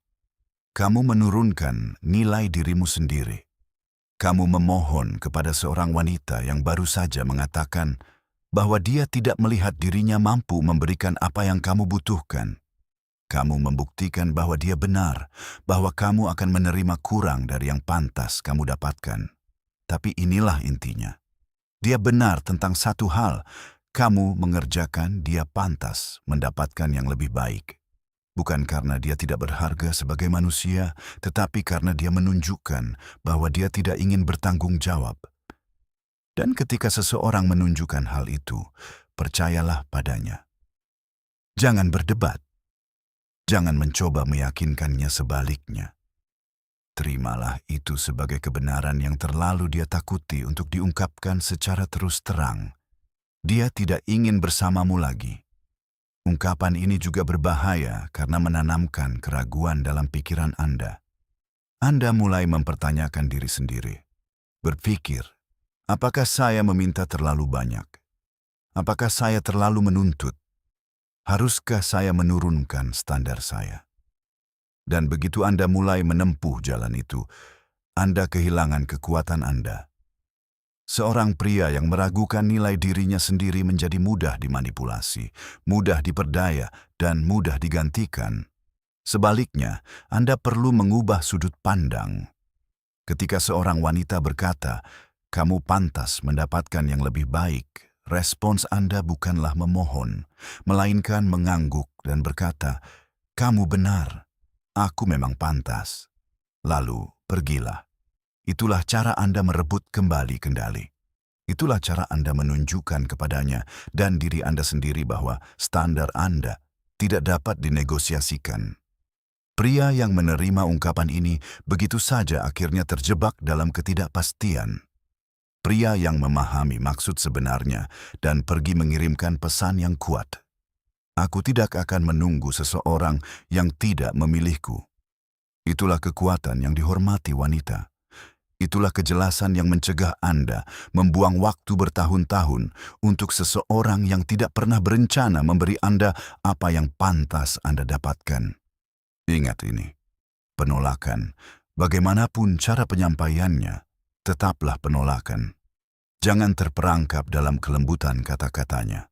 Kamu menurunkan nilai dirimu sendiri. Kamu memohon kepada seorang wanita yang baru saja mengatakan bahwa dia tidak melihat dirinya mampu memberikan apa yang kamu butuhkan. Kamu membuktikan bahwa dia benar, bahwa kamu akan menerima kurang dari yang pantas kamu dapatkan. Tapi inilah intinya. Dia benar tentang satu hal, kamu mengerjakan dia pantas mendapatkan yang lebih baik. Bukan karena dia tidak berharga sebagai manusia, tetapi karena dia menunjukkan bahwa dia tidak ingin bertanggung jawab. Dan ketika seseorang menunjukkan hal itu, percayalah padanya. Jangan berdebat. Jangan mencoba meyakinkannya sebaliknya. Terimalah itu sebagai kebenaran yang terlalu dia takuti untuk diungkapkan secara terus terang. Dia tidak ingin bersamamu lagi. Ungkapan ini juga berbahaya karena menanamkan keraguan dalam pikiran Anda. Anda mulai mempertanyakan diri sendiri. Berpikir, apakah saya meminta terlalu banyak? Apakah saya terlalu menuntut? Haruskah saya menurunkan standar saya? Dan begitu Anda mulai menempuh jalan itu, Anda kehilangan kekuatan Anda. Seorang pria yang meragukan nilai dirinya sendiri menjadi mudah dimanipulasi, mudah diperdaya, dan mudah digantikan. Sebaliknya, Anda perlu mengubah sudut pandang. Ketika seorang wanita berkata, "Kamu pantas mendapatkan yang lebih baik," respons Anda bukanlah memohon, melainkan mengangguk dan berkata, "Kamu benar, aku memang pantas." Lalu, pergilah. Itulah cara Anda merebut kembali kendali. Itulah cara Anda menunjukkan kepadanya dan diri Anda sendiri bahwa standar Anda tidak dapat dinegosiasikan. Pria yang menerima ungkapan ini begitu saja akhirnya terjebak dalam ketidakpastian. Pria yang memahami maksud sebenarnya dan pergi mengirimkan pesan yang kuat. Aku tidak akan menunggu seseorang yang tidak memilihku. Itulah kekuatan yang dihormati wanita. Itulah kejelasan yang mencegah Anda membuang waktu bertahun-tahun untuk seseorang yang tidak pernah berencana memberi Anda apa yang pantas Anda dapatkan. Ingat ini, penolakan, bagaimanapun cara penyampaiannya, tetaplah penolakan. Jangan terperangkap dalam kelembutan kata-katanya.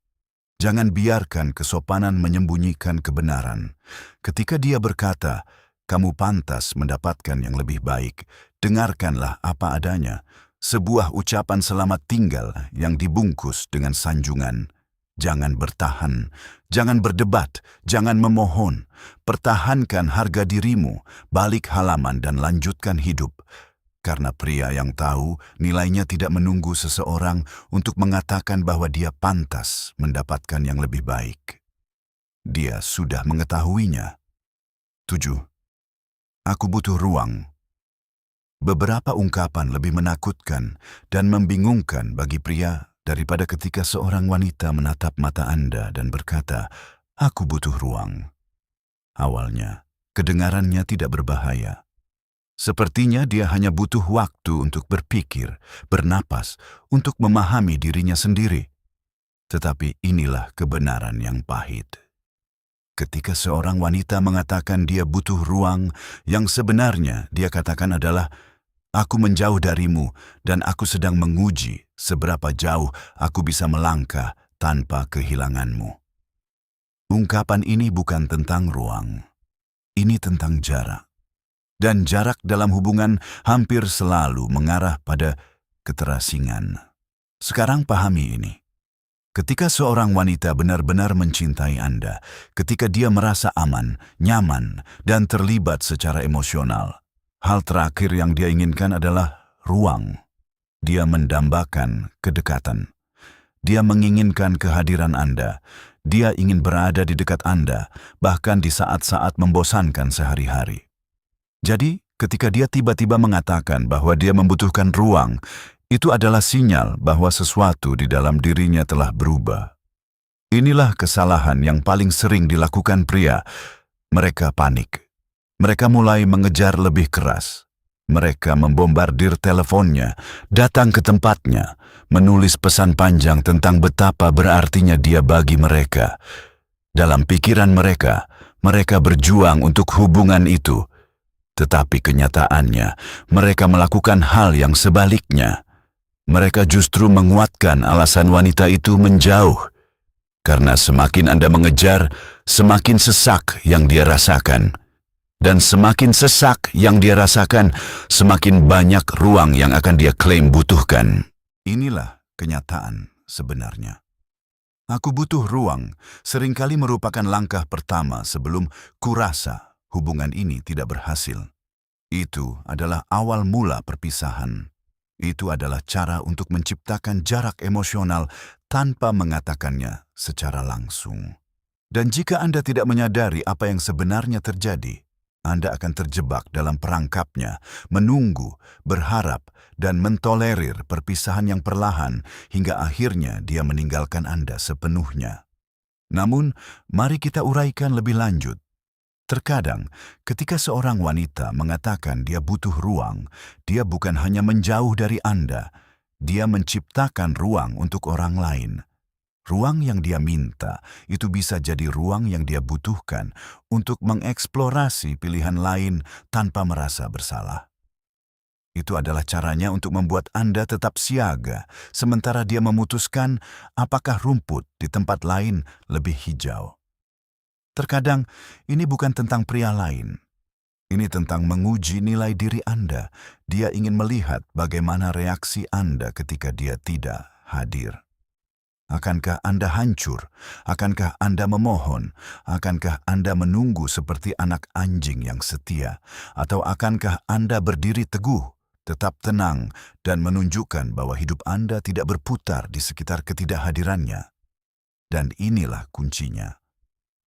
Jangan biarkan kesopanan menyembunyikan kebenaran. Ketika dia berkata, "Kamu pantas mendapatkan yang lebih baik," dengarkanlah apa adanya. Sebuah ucapan selamat tinggal yang dibungkus dengan sanjungan. Jangan bertahan, jangan berdebat, jangan memohon. Pertahankan harga dirimu, balik halaman dan lanjutkan hidup. Karena pria yang tahu nilainya tidak menunggu seseorang untuk mengatakan bahwa dia pantas mendapatkan yang lebih baik. Dia sudah mengetahuinya. 7. Aku butuh ruang. Beberapa ungkapan lebih menakutkan dan membingungkan bagi pria daripada ketika seorang wanita menatap mata Anda dan berkata, "Aku butuh ruang." Awalnya, kedengarannya tidak berbahaya. Sepertinya dia hanya butuh waktu untuk berpikir, bernapas, untuk memahami dirinya sendiri. Tetapi inilah kebenaran yang pahit. Ketika seorang wanita mengatakan dia butuh ruang, yang sebenarnya dia katakan adalah, "Aku menjauh darimu dan aku sedang menguji seberapa jauh aku bisa melangkah tanpa kehilanganmu." Ungkapan ini bukan tentang ruang. Ini tentang jarak. Dan jarak dalam hubungan hampir selalu mengarah pada keterasingan. Sekarang pahami ini. Ketika seorang wanita benar-benar mencintai Anda, ketika dia merasa aman, nyaman, dan terlibat secara emosional, hal terakhir yang dia inginkan adalah ruang. Dia mendambakan kedekatan. Dia menginginkan kehadiran Anda. Dia ingin berada di dekat Anda, bahkan di saat-saat membosankan sehari-hari. Jadi, ketika dia tiba-tiba mengatakan bahwa dia membutuhkan ruang, itu adalah sinyal bahwa sesuatu di dalam dirinya telah berubah. Inilah kesalahan yang paling sering dilakukan pria. Mereka panik. Mereka mulai mengejar lebih keras. Mereka membombardir teleponnya, datang ke tempatnya, menulis pesan panjang tentang betapa berartinya dia bagi mereka. Dalam pikiran mereka, mereka berjuang untuk hubungan itu. Tetapi kenyataannya, mereka melakukan hal yang sebaliknya. Mereka justru menguatkan alasan wanita itu menjauh. Karena semakin Anda mengejar, semakin sesak yang dia rasakan. Dan semakin sesak yang dia rasakan, semakin banyak ruang yang akan dia klaim butuhkan. Inilah kenyataan sebenarnya. Aku butuh ruang seringkali merupakan langkah pertama sebelum kurasa hubungan ini tidak berhasil. Itu adalah awal mula perpisahan. Itu adalah cara untuk menciptakan jarak emosional tanpa mengatakannya secara langsung. Dan jika Anda tidak menyadari apa yang sebenarnya terjadi, Anda akan terjebak dalam perangkapnya, menunggu, berharap, dan mentolerir perpisahan yang perlahan hingga akhirnya dia meninggalkan Anda sepenuhnya. Namun, mari kita uraikan lebih lanjut. Terkadang, ketika seorang wanita mengatakan dia butuh ruang, dia bukan hanya menjauh dari Anda, dia menciptakan ruang untuk orang lain. Ruang yang dia minta itu bisa jadi ruang yang dia butuhkan untuk mengeksplorasi pilihan lain tanpa merasa bersalah. Itu adalah caranya untuk membuat Anda tetap siaga, sementara dia memutuskan apakah rumput di tempat lain lebih hijau. Terkadang, ini bukan tentang pria lain. Ini tentang menguji nilai diri Anda. Dia ingin melihat bagaimana reaksi Anda ketika dia tidak hadir. Akankah Anda hancur? Akankah Anda memohon? Akankah Anda menunggu seperti anak anjing yang setia? Atau akankah Anda berdiri teguh, tetap tenang, dan menunjukkan bahwa hidup Anda tidak berputar di sekitar ketidakhadirannya? Dan inilah kuncinya.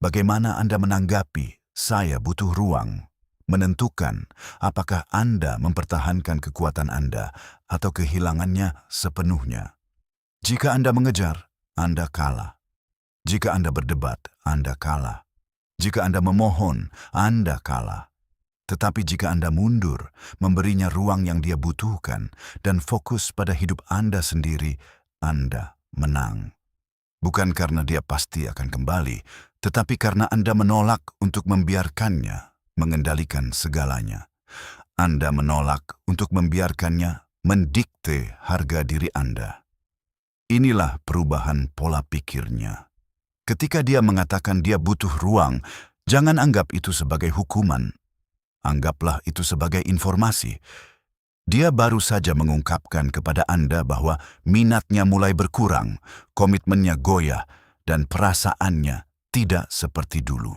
Bagaimana Anda menanggapi "saya butuh ruang"? Menentukan apakah Anda mempertahankan kekuatan Anda atau kehilangannya sepenuhnya. Jika Anda mengejar, Anda kalah. Jika Anda berdebat, Anda kalah. Jika Anda memohon, Anda kalah. Tetapi jika Anda mundur, memberinya ruang yang dia butuhkan, dan fokus pada hidup Anda sendiri, Anda menang. Bukan karena dia pasti akan kembali, tetapi karena Anda menolak untuk membiarkannya mengendalikan segalanya. Anda menolak untuk membiarkannya mendikte harga diri Anda. Inilah perubahan pola pikirnya. Ketika dia mengatakan dia butuh ruang, jangan anggap itu sebagai hukuman. Anggaplah itu sebagai informasi. Dia baru saja mengungkapkan kepada Anda bahwa minatnya mulai berkurang, komitmennya goyah, dan perasaannya tidak seperti dulu.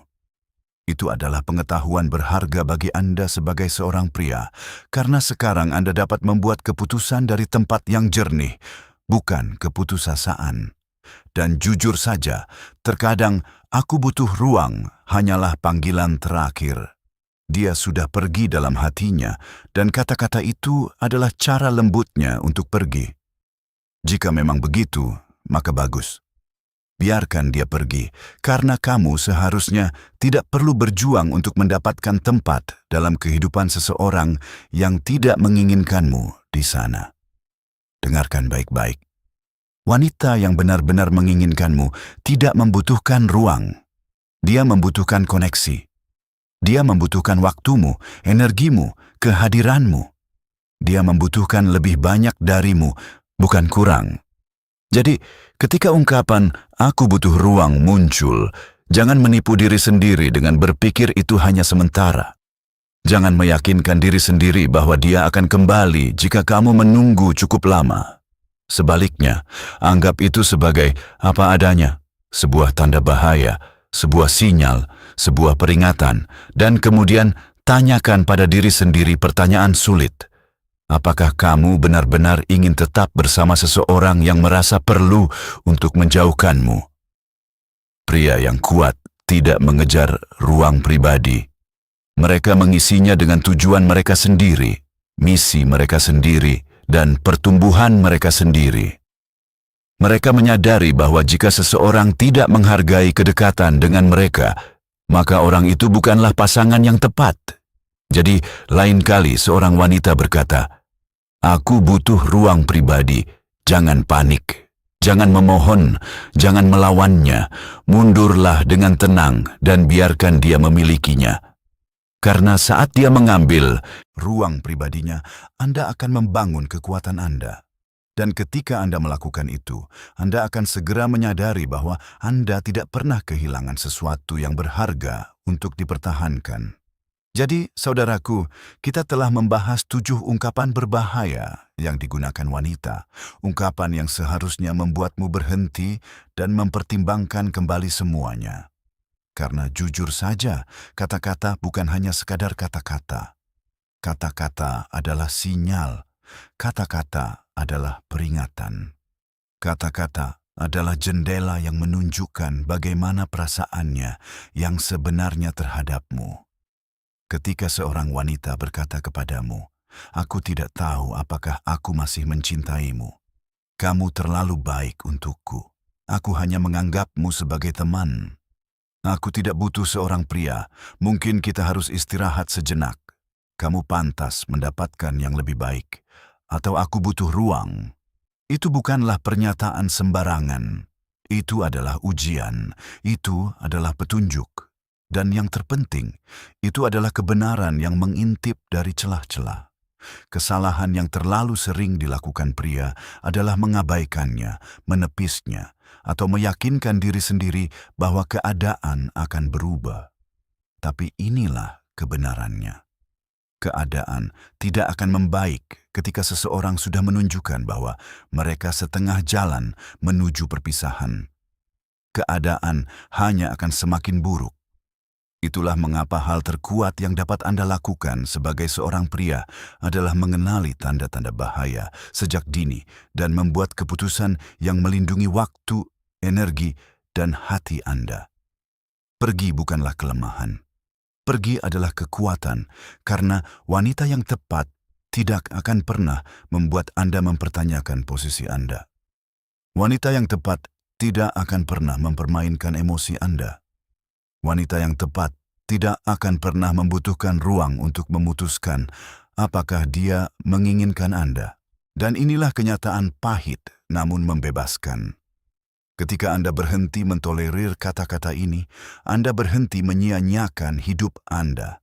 Itu adalah pengetahuan berharga bagi Anda sebagai seorang pria, karena sekarang Anda dapat membuat keputusan dari tempat yang jernih, bukan keputusasaan. Dan jujur saja, terkadang aku butuh ruang hanyalah panggilan terakhir. Dia sudah pergi dalam hatinya, dan kata-kata itu adalah cara lembutnya untuk pergi. Jika memang begitu, maka bagus. Biarkan dia pergi, karena kamu seharusnya tidak perlu berjuang untuk mendapatkan tempat dalam kehidupan seseorang yang tidak menginginkanmu di sana. Dengarkan baik-baik. Wanita yang benar-benar menginginkanmu tidak membutuhkan ruang. Dia membutuhkan koneksi. Dia membutuhkan waktumu, energimu, kehadiranmu. Dia membutuhkan lebih banyak darimu, bukan kurang. Jadi, ketika ungkapan "aku butuh ruang" muncul, jangan menipu diri sendiri dengan berpikir itu hanya sementara. Jangan meyakinkan diri sendiri bahwa dia akan kembali jika kamu menunggu cukup lama. Sebaliknya, anggap itu sebagai apa adanya, sebuah tanda bahaya, sebuah sinyal, sebuah peringatan, dan kemudian tanyakan pada diri sendiri pertanyaan sulit. Apakah kamu benar-benar ingin tetap bersama seseorang yang merasa perlu untuk menjauhkanmu? Pria yang kuat tidak mengejar ruang pribadi. Mereka mengisinya dengan tujuan mereka sendiri, misi mereka sendiri, dan pertumbuhan mereka sendiri. Mereka menyadari bahwa jika seseorang tidak menghargai kedekatan dengan mereka, maka orang itu bukanlah pasangan yang tepat. Jadi, lain kali seorang wanita berkata, "Aku butuh ruang pribadi." Jangan panik, jangan memohon, jangan melawannya. Mundurlah dengan tenang dan biarkan dia memilikinya. Karena saat dia mengambil ruang pribadinya, Anda akan membangun kekuatan Anda. Dan ketika Anda melakukan itu, Anda akan segera menyadari bahwa Anda tidak pernah kehilangan sesuatu yang berharga untuk dipertahankan. Jadi, saudaraku, kita telah membahas 7 ungkapan berbahaya yang digunakan wanita. Ungkapan yang seharusnya membuatmu berhenti dan mempertimbangkan kembali semuanya. Karena jujur saja, kata-kata bukan hanya sekadar kata-kata. Kata-kata adalah sinyal. Kata-kata adalah peringatan. Kata-kata adalah jendela yang menunjukkan bagaimana perasaannya yang sebenarnya terhadapmu. Ketika seorang wanita berkata kepadamu, "Aku tidak tahu apakah aku masih mencintaimu. Kamu terlalu baik untukku. Aku hanya menganggapmu sebagai teman. Aku tidak butuh seorang pria. Mungkin kita harus istirahat sejenak. Kamu pantas mendapatkan yang lebih baik. Atau aku butuh ruang." Itu bukanlah pernyataan sembarangan. Itu adalah ujian. Itu adalah petunjuk. Dan yang terpenting, itu adalah kebenaran yang mengintip dari celah-celah. Kesalahan yang terlalu sering dilakukan pria adalah mengabaikannya, menepisnya, atau meyakinkan diri sendiri bahwa keadaan akan berubah. Tapi inilah kebenarannya. Keadaan tidak akan membaik ketika seseorang sudah menunjukkan bahwa mereka setengah jalan menuju perpisahan. Keadaan hanya akan semakin buruk. Itulah mengapa hal terkuat yang dapat Anda lakukan sebagai seorang pria adalah mengenali tanda-tanda bahaya sejak dini dan membuat keputusan yang melindungi waktu, energi, dan hati Anda. Pergi bukanlah kelemahan. Pergi adalah kekuatan, karena wanita yang tepat tidak akan pernah membuat Anda mempertanyakan posisi Anda. Wanita yang tepat tidak akan pernah mempermainkan emosi Anda. Wanita yang tepat tidak akan pernah membutuhkan ruang untuk memutuskan apakah dia menginginkan Anda. Dan inilah kenyataan pahit namun membebaskan. Ketika Anda berhenti mentolerir kata-kata ini, Anda berhenti menyia-nyiakan hidup Anda.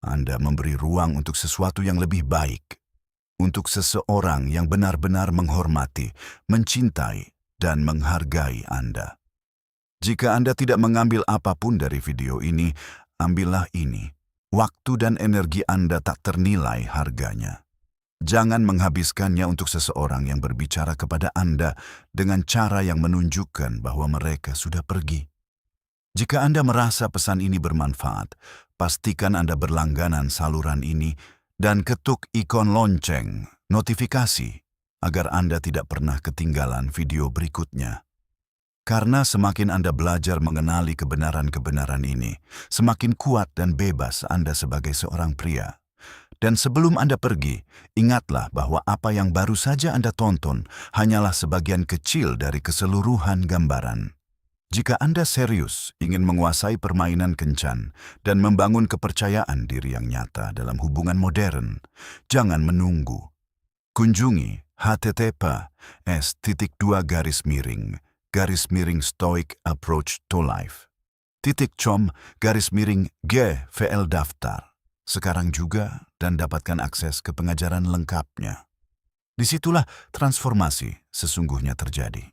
Anda memberi ruang untuk sesuatu yang lebih baik, untuk seseorang yang benar-benar menghormati, mencintai, dan menghargai Anda. Jika Anda tidak mengambil apapun dari video ini, ambillah ini. Waktu dan energi Anda tak ternilai harganya. Jangan menghabiskannya untuk seseorang yang berbicara kepada Anda dengan cara yang menunjukkan bahwa mereka sudah pergi. Jika Anda merasa pesan ini bermanfaat, pastikan Anda berlangganan saluran ini dan ketuk ikon lonceng notifikasi agar Anda tidak pernah ketinggalan video berikutnya. Karena semakin Anda belajar mengenali kebenaran-kebenaran ini, semakin kuat dan bebas Anda sebagai seorang pria. Dan sebelum Anda pergi, ingatlah bahwa apa yang baru saja Anda tonton hanyalah sebagian kecil dari keseluruhan gambaran. Jika Anda serius ingin menguasai permainan kencan dan membangun kepercayaan diri yang nyata dalam hubungan modern, jangan menunggu. Kunjungi http://stoicapproach2life.com/GVL daftar. Sekarang juga dan dapatkan akses ke pengajaran lengkapnya. Disitulah transformasi sesungguhnya terjadi.